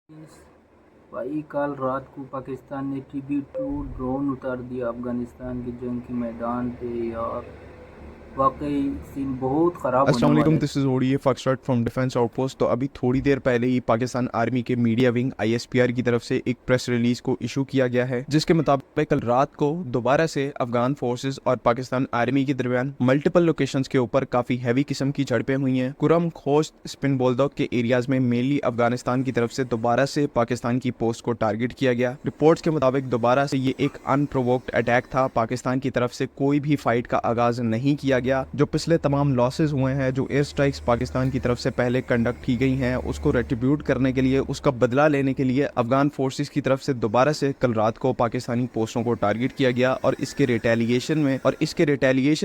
भाई कल रात को पाकिस्तान ने TB2 ड्रोन उतार दिया अफगानिस्तान की जंग के मैदान पे यार। वाकई सीन बहुत ख़राब होने अस्सलाम वालेकुम, वाला है। This is ODA foxtrot from defence outpost. तो अभी थोड़ी देर पहले ही पाकिस्तान आर्मी के मीडिया विंग ISPR की तरफ से एक प्रेस रिलीज को इशू किया गया है, जिसके मुताबिक कल रात को दोबारा से अफगान फोर्सेस और पाकिस्तान आर्मी के दरमियान मल्टीपल लोकेशंस के ऊपर काफी हैवी किस्म की झड़पें हुई हैं। कुरम खोस्त स्पिन बोल्दोक के एरियाज में मेनली अफगानिस्तान की तरफ से दोबारा से पाकिस्तान की पोस्ट को टारगेट किया गया। रिपोर्ट्स के मुताबिक दोबारा से ये एक अनप्रोवोक्ड अटैक था। पाकिस्तान की तरफ से कोई भी फाइट का आगाज नहीं किया गया। जो पिछले तमाम लॉसेस हुए हैं, जो एयर स्ट्राइक्स पाकिस्तान की तरफ से पहले कंडक्ट की गई हैं, उसको रेट्रीब्यूट करने के लिए, उसका बदला लेने के लिए अफगान फोर्सेस की तरफ से दोबारा से कल रात को पाकिस्तानी पोस्टों को टारगेट किया गया। और इसके रिटेलिएशन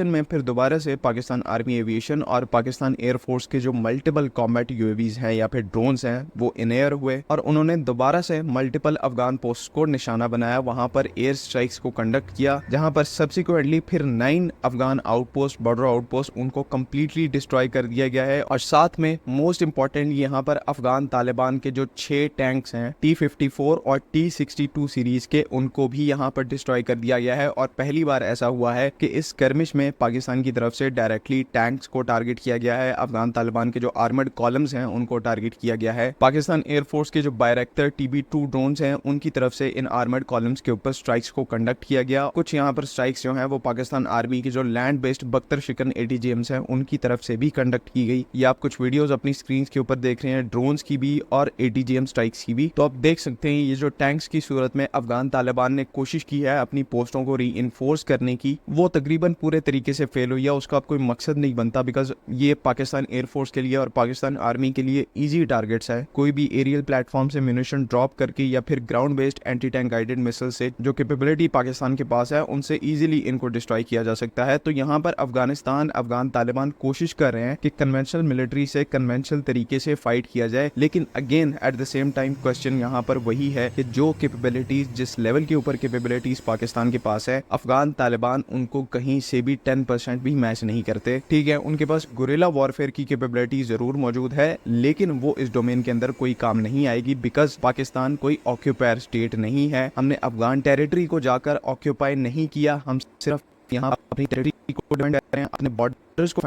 में फिर दोबारा से पाकिस्तान आर्मी एविएशन और पाकिस्तान एयरफोर्स के जो मल्टीपल कॉम्बैट UAVs हैं या फिर ड्रोन्स हैं, वो इन एयर हुए और उन्होंने दोबारा से मल्टीपल अफगान पोस्ट को निशाना बनाया। वहां पर एयर स्ट्राइक्स को कंडक्ट किया, जहां पर सब्सिक्वेंटली फिर 9 अफगान आउटपोस्ट, बॉर्डर आउटपोस्ट, उनको कंप्लीटली डिस्ट्रॉय कर दिया गया है। और साथ में मोस्ट इंपॉर्टेंट, यहाँ पर अफगान तालिबान के जो 6 टैंक्स हैं T-54 और T-62 सीरीज के, उनको भी यहाँ पर डिस्ट्रॉय कर दिया गया है। और पहली बार ऐसा हुआ है कि इस स्कर्मिश में पाकिस्तान की तरफ से डायरेक्टली टैंक्स को टारगेट किया गया है। अफगान तालिबान के जो आर्मर्ड कॉलम्स हैं, उनको टारगेट किया गया है। पाकिस्तान एयरफोर्स के जो बायरेक्टर TB2 ड्रोन्स हैं, उनकी तरफ से इन आर्मर्ड कॉलम्स के ऊपर स्ट्राइक्स को कंडक्ट किया गया। कुछ यहाँ पर स्ट्राइक्स जो हैं वो पाकिस्तान आर्मी की जो लैंड बेस्ड बख्तर शिकन ATGMs हैं, उनकी तरफ से भी कंडक्ट की गई। ये आप कुछ वीडियोस अपनी स्क्रीन के ऊपर देख रहे हैं, ड्रोन्स की भी और ATGM स्ट्राइक्स की भी। तो आप देख सकते हैं ये जो टैंक्स की सूरत में अफगान तालिबान ने कोशिश की है अपनी पोस्टों को रीइंफोर्स करने की, वो तकरीबन पूरे तरीके से फेल हुई है। उसका अब कोई मकसद नहीं बनता, बिकॉज ये पाकिस्तान एयरफोर्स के लिए और पाकिस्तान आर्मी के लिए ईजी टारगेट्स है। कोई भी एरियल प्लेटफॉर्म से म्यूनिशन ड्रॉप करके या फिर ground based anti tank guided missile से जो कैपेबिलिटी पाकिस्तान के पास है, उनसे इजीली इनको डिस्ट्रॉय किया जा सकता है। तो यहाँ पर अफगान तालिबान कोशिश कर रहे हैं कि कन्वेंशनल मिलिट्री से कन्वेंशनल तरीके से फाइट किया जाए, लेकिन again at the same time question यहाँ पर वही है कि जो कैपेबिलिटीज, जिस लेवल के ऊपर कैपेबिलिटीज पाकिस्तान के पास है, अफगान तालिबान उनको कहीं से भी 10% भी मैच नहीं करते। ठीक है, उनके पास गुरिल्ला वॉरफेयर की कैपेबिलिटी जरूर मौजूद है, लेकिन वो इस डोमेन के अंदर कोई काम नहीं आएगी, बिकॉज पाकिस्तान कोई ऑक्यूपायर स्टेट नहीं है। हमने अफगान टेरिटरी को जाकर ऑक्यूपाई नहीं किया, हम सिर्फ यहाँ अपनी टेरिटरी को डिफेंड कर रहे हैं, अपने बॉर्डर्स को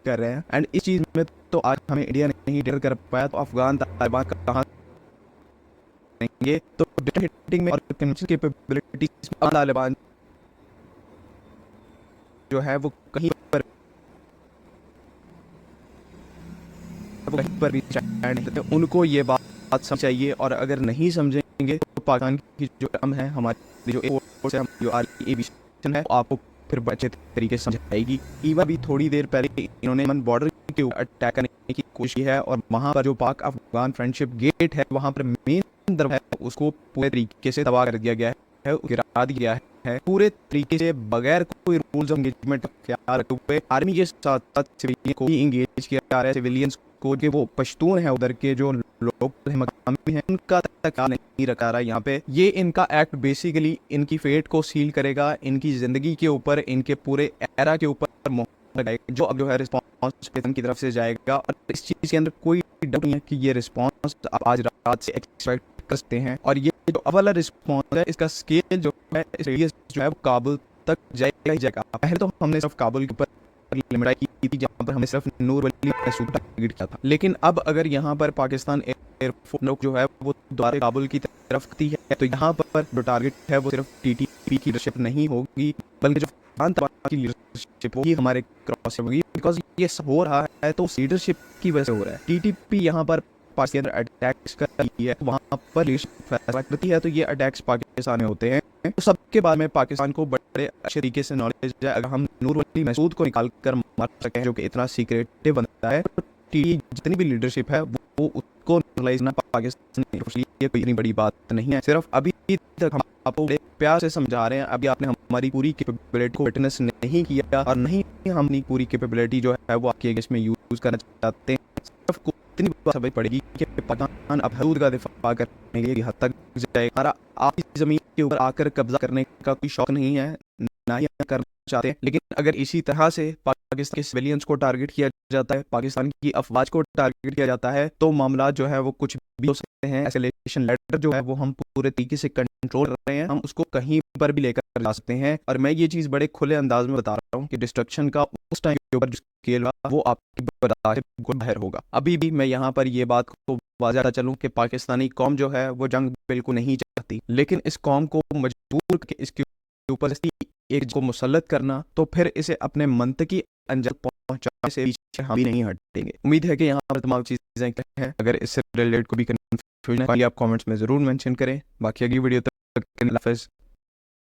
कर रहे हैं। एंड इस चीज में तो आज हमें इंडिया नहीं डेयर कर पाया, तो अफगान तालिबान का कहां करेंगे? तो डेटा हिटिंग में और कन्वेंशनल कैपेबिलिटीज में तालिबान जो है वो कहीं पर भी स्टैंड नहीं लेते। उनको ये बात समझ चाहिए, और अगर नहीं समझेंगे तो पाकिस्तान की जो टर्म है, हमारी जो एयरफोर्स है, जो आर्मी एविएशन है, आपको फिर अच्छे तरीके से समझाएगी। इवन भी थोड़ी देर पहले इन्होंने मन बॉर्डर के ऊपर अटैक करने की कोशिश की है, और वहां पर जो पाक अफगान फ्रेंडशिप गेट है, वहां पर मेन दरवाजा है, उसको पूरे तरीके से तबाह कर दिया गया है, गिरा दिया गया है पूरे तरीके से, बगैर कोई रूल्स ऑफ एंगेजमेंट का ख्याल रखते हुए। आर्मी के साथ साथ सिविलियन को भी इंगेज किया जा रहा है। सिविलियंस को जो वो पश्तून है उधर के जो लोग मकामी हैं, उनका तक ख्याल नहीं रखा रहा यहाँ पे। ये इनका एक्ट बेसिकली इनकी फेट को सील करेगा, इनकी जिंदगी के ऊपर, इनके पूरे एरा के ऊपर मोहर लगाएगा, जो अब जो है रिस्पॉन्स की तरफ से जाएगा। और इस चीज के अंदर कोई डाउट नहीं है कि ये रिस्पॉन्स आप आज रात से एक्सपेक्ट कर सकते हैं। और ये जो अवला रिस्पॉन्स है, इसका स्केल जो है, रेडियस जो है, वो काबुल तक जाएगा ही जाएगा। पहले तो हमने सिर्फ काबुल के ऊपर लिमिट की थी, जहाँ पर हमने सिर्फ नूरवली मैसूर टारगेट किया था, लेकिन अब अगर यहाँ पर पाकिस्तान एयरफोर्स जो है वो दोबारा काबुल की तरफ करती है, तो यहाँ पर जो टारगेट है वो सिर्फ TTP की लीडरशिप नहीं होगी, बल्कि जो अफगान तालिबान की लीडरशिप होगी, हमारे क्रॉस होगी। बिकॉज ये सब हो रहा है तो लीडरशिप की वजह से हो रहा है। TTP यहाँ पर पाकिस्तान अटैक्स कर रही है, वहाँ पर लीडरशिप फैसला करती है, तो ये अटैक्स पाकिस्तान में होते हैं। तो सबके बारे में पाकिस्तान को बड़े अच्छे तरीके से नॉलेज है। अगर हम नूरवली मसूद को निकाल कर मार सकते हैं, जो कि इतना सीक्रेटिव बनता है, तो जितनी भी लीडरशिप है वो उसको न्यूट्रलाइज ना पाकिस्तान, ये कोई इतनी बड़ी बात नहीं है। सिर्फ अभी तक हम आपको बड़े प्यार से समझा रहे हैं, अभी आपने हमारी पूरी कैपेबिलिटी को विटनेस नहीं किया, और नहीं हम अपनी पूरी कैपेबिलिटी जो है वो आपके अगेंस्ट में यूज करना चाहते हैं। सिर्फ इतनी बात समझ पड़ेगी कि पाकिस्तान अब हदूद का दिफा करने के लिए हद तक जाएगा। आपकी जमीन के ऊपर आकर कब्जा करने का कोई शौक नहीं है, नाहियां करना चाहते हैं। लेकिन अगर इसी तरह से पाकिस्तान के सिविलियंस को टारगेट किया जाता है, पाकिस्तान की अफवाज को टारगेट किया जाता है, तो मामला जो है वो कुछ भी हो सकते हैं। एस्केलेशन लेटर जो है वो हम पूरे तरीके से कंट्रोल कर रहे हैं, हम उसको कहीं पर भी लेकर जा सकते हैं। और मैं ये चीज़ बड़े खुले अंदाज में बता रहा हूँ कि डिस्ट्रक्शन का उस टाइम के ऊपर जो स्केल रहा वो आपकी बर्दाश्त से बिल्कुल बाहर होगा। अभी भी मैं यहाँ पर ये बात को वाज़ह चलूँ कि पाकिस्तानी कौम जो है वो जंग बिल्कुल नहीं चाहती, लेकिन इस कौम को मजबूर करके इसके ऊपर एक को मुसल्लत करना, तो फिर इसे अपने मंतकी अंजाम पहुंचाने से पीछे हम भी नहीं हटेंगे। उम्मीद है कि यहाँ पर तमाम चीज़ें क्लियर हैं। अगर इससे रिलेटेड को भी कंफ्यूजन है आप कमेंट्स में ज़रूर मेंशन करें। बाकी अगली वीडियो तक अल्लाह हाफ़िज़।